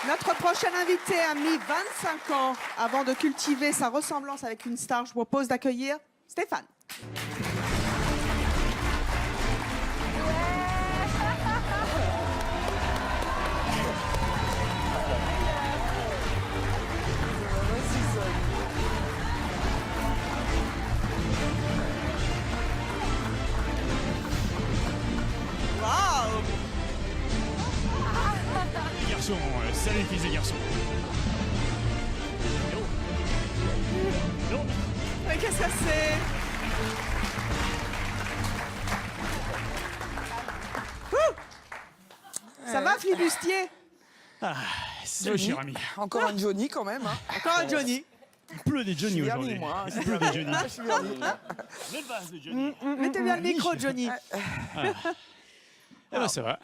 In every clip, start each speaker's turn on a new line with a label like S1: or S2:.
S1: Notre prochain invité a mis 25 ans avant de cultiver sa ressemblance avec une star. Je vous propose d'accueillir Stéphane. Waouh!
S2: Les garçons, salut fils et garçons.
S1: Mais qu'est-ce que c'est? Ça va, Flibustier?
S2: Salut cher ami.
S3: Encore un Johnny quand même. Hein.
S1: Encore un Johnny.
S2: Il pleut des Johnny
S3: Vernis,
S2: aujourd'hui.
S3: moi. Hein.
S2: Il pleut des Johnny.
S3: Je suis vernis.
S2: Le base de Johnny.
S1: Mettez bien le micro, Johnny.
S2: Eh ben ça va.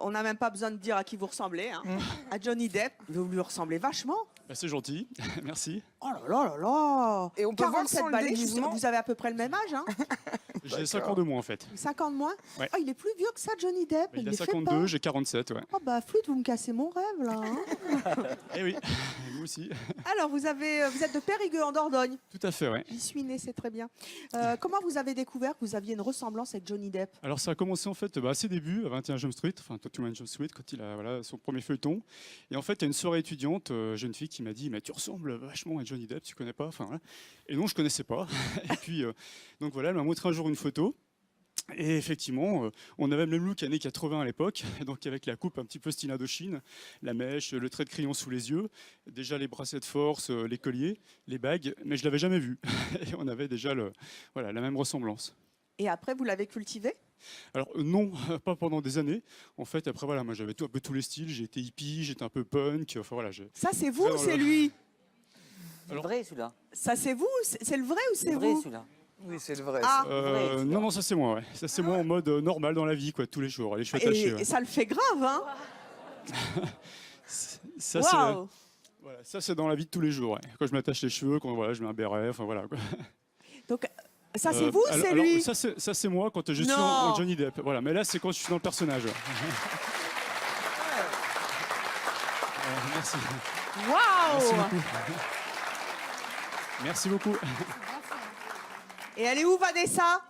S1: On n'a même pas besoin de dire à qui vous ressemblez. Hein. À Johnny Depp, vous lui ressemblez vachement.
S2: Bah, c'est gentil, merci.
S1: Oh là là là là.
S3: Et on peut voir
S1: 47
S3: sans le
S1: balais,
S3: déguisement.
S1: vous avez à peu près le même âge, hein?
S2: J'ai 5 ans de moins en fait.
S1: 5 ans de moins.
S2: Ouais.
S1: Oh, il est plus vieux que ça, Johnny Depp.
S2: Il a
S1: les fait
S2: 52,
S1: pas.
S2: j'ai 47, ouais.
S1: Oh bah flûte, vous me cassez mon rêve là. Hein.
S2: Eh oui, nous aussi.
S1: Alors vous êtes de Périgueux en Dordogne.
S2: Tout à fait, ouais.
S1: J'y suis né, c'est très bien. Comment vous avez découvert que vous aviez une ressemblance avec Johnny Depp?
S2: Alors ça a commencé en fait à ses débuts, à 21 Jump Street, enfin 21 Jump Street, quand il a son premier feuilleton. Et en fait, à une soirée étudiante, jeune fille qui m'a dit mais tu ressembles vachement à Johnny Depp, tu connais pas, enfin voilà. Et non, je connaissais pas. Et puis donc voilà, elle m'a montré un jour une photo. Et effectivement, on avait le même look années 80 à l'époque, donc avec la coupe un petit peu style Indochine, la mèche, le trait de crayon sous les yeux, déjà les bracelets de force, les colliers, les bagues, mais je l'avais jamais vu. Et on avait déjà la même ressemblance.
S1: Et après, vous l'avez cultivé?
S2: Alors non, pas pendant des années. En fait, après voilà, moi j'avais un peu tous les styles. J'ai été hippie, j'étais un peu punk. Enfin voilà.
S1: Ça, c'est vous
S2: Vraiment
S1: ou c'est
S2: le-
S1: lui?
S4: C'est le vrai celui-là.
S1: Ça, c'est vous? C'est le vrai ou c'est
S4: C'est vrai
S1: vous?
S4: celui-là.
S3: Oui, c'est le vrai.
S1: Ah.
S4: vrai,
S2: Non, ça c'est moi. Ouais. Ça c'est moi en mode normal dans la vie, quoi, tous les jours. Allez, je suis attaché.
S1: Et
S2: Ouais.
S1: ça le fait grave, hein?
S2: Ça,
S1: Waouh!
S2: voilà, ça c'est dans la vie de tous les jours. Ouais. Quand je m'attache les cheveux, quand voilà, je mets un béret, enfin voilà. Quoi.
S1: Donc, ça, c'est vous ou c'est
S2: alors,
S1: lui?
S2: Ça c'est moi quand je suis
S1: Non.
S2: en Johnny Depp. Voilà, mais là c'est quand je suis dans le personnage. Ouais. Merci.
S1: Waouh!
S2: Merci beaucoup.
S1: Et elle est où, Vanessa?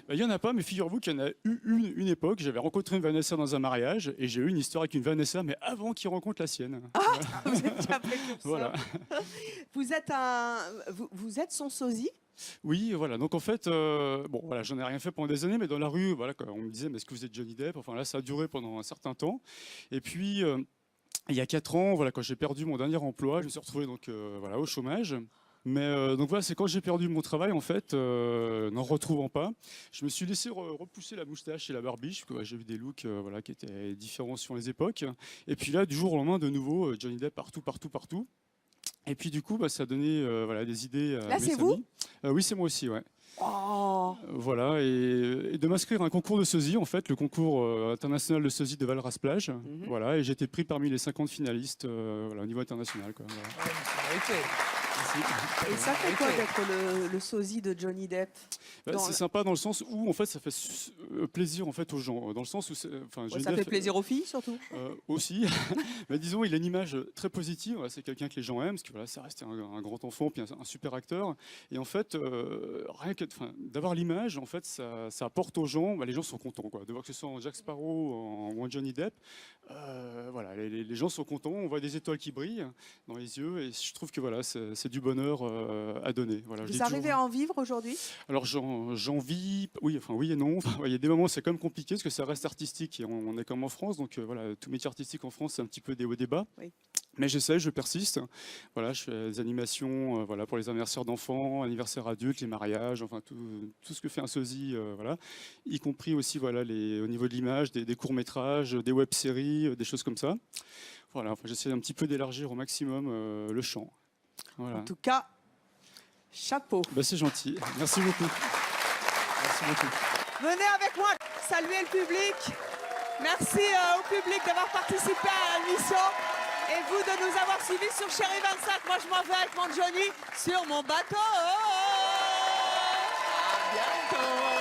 S2: Il n'y en a pas, mais figurez-vous qu'il y en a eu une époque. J'avais rencontré une Vanessa dans un mariage et j'ai eu une histoire avec une Vanessa, mais avant qu'il rencontre la sienne.
S1: Vous êtes déjà précurseur.
S2: Voilà.
S1: Vous êtes son sosie?
S2: Oui, voilà. Donc en fait, bon, voilà, j'en ai rien fait pendant des années, mais dans la rue, voilà, quand on me disait, mais est-ce que vous êtes Johnny Depp? Enfin là, ça a duré pendant un certain temps. Et puis, il y a 4 ans, voilà, quand j'ai perdu mon dernier emploi, je me suis retrouvé donc voilà au chômage. Mais donc voilà, c'est quand j'ai perdu mon travail, en fait, n'en retrouvant pas, je me suis laissé repousser la moustache et la barbiche, parce que j'ai vu des looks voilà, qui étaient différents sur les époques. Et puis là, du jour au lendemain, de nouveau, Johnny Depp partout. Et puis du coup, ça a donné voilà, des idées à
S1: Là,
S2: mes
S1: c'est vous?
S2: amis. Oui, c'est moi aussi, ouais.
S1: Oh!
S2: Voilà, et de m'inscrire à un concours de sosie, en fait, le concours international de sosie de Val-Ras-Plage. Voilà, et j'ai été pris parmi les 50 finalistes voilà, au niveau international. Quoi, voilà.
S1: Et ça fait quoi d'être le sosie de Johnny Depp? Dans
S2: C'est
S1: le-
S2: sympa dans le sens où en fait ça fait plaisir en fait aux gens, dans le sens où Johnny
S1: Ça
S2: Depp,
S1: fait plaisir aux filles, surtout.
S2: aussi. Mais disons, il a une image très positive. Voilà, c'est quelqu'un que les gens aiment, parce que voilà, ça reste un grand enfant, puis un super acteur. Et en fait, rien que d'avoir l'image, en fait, ça apporte aux gens. Les gens sont contents, quoi, de voir que ce soit en Jack Sparrow ou en Johnny Depp. Voilà, les gens sont contents. On voit des étoiles qui brillent dans les yeux, et je trouve que voilà, c'est du bonheur à donner. Voilà, je dis
S1: Vous arrivez
S2: toujours-
S1: à en vivre aujourd'hui?
S2: Alors j'en vis, oui, enfin oui et non. Enfin, il y a des moments où c'est quand même compliqué parce que ça reste artistique et on est comme en France, donc voilà, tout métier artistique en France c'est un petit peu des hauts et des bas.
S1: Oui.
S2: Mais j'essaie, je persiste. Voilà, je fais des animations, voilà, pour les anniversaires d'enfants, anniversaires adultes, les mariages, enfin tout ce que fait un sosie, voilà, y compris aussi voilà au niveau de l'image, des courts métrages, des web-séries, des choses comme ça. Voilà, enfin, j'essaie un petit peu d'élargir au maximum le champ. Voilà.
S1: En tout cas, chapeau.
S2: C'est gentil. Merci beaucoup. Merci beaucoup.
S1: Venez avec moi saluer le public. Merci au public d'avoir participé à l'émission. Et vous de nous avoir suivis sur Chérie 25. Moi, je m'en vais avec mon Johnny sur mon bateau. À bientôt.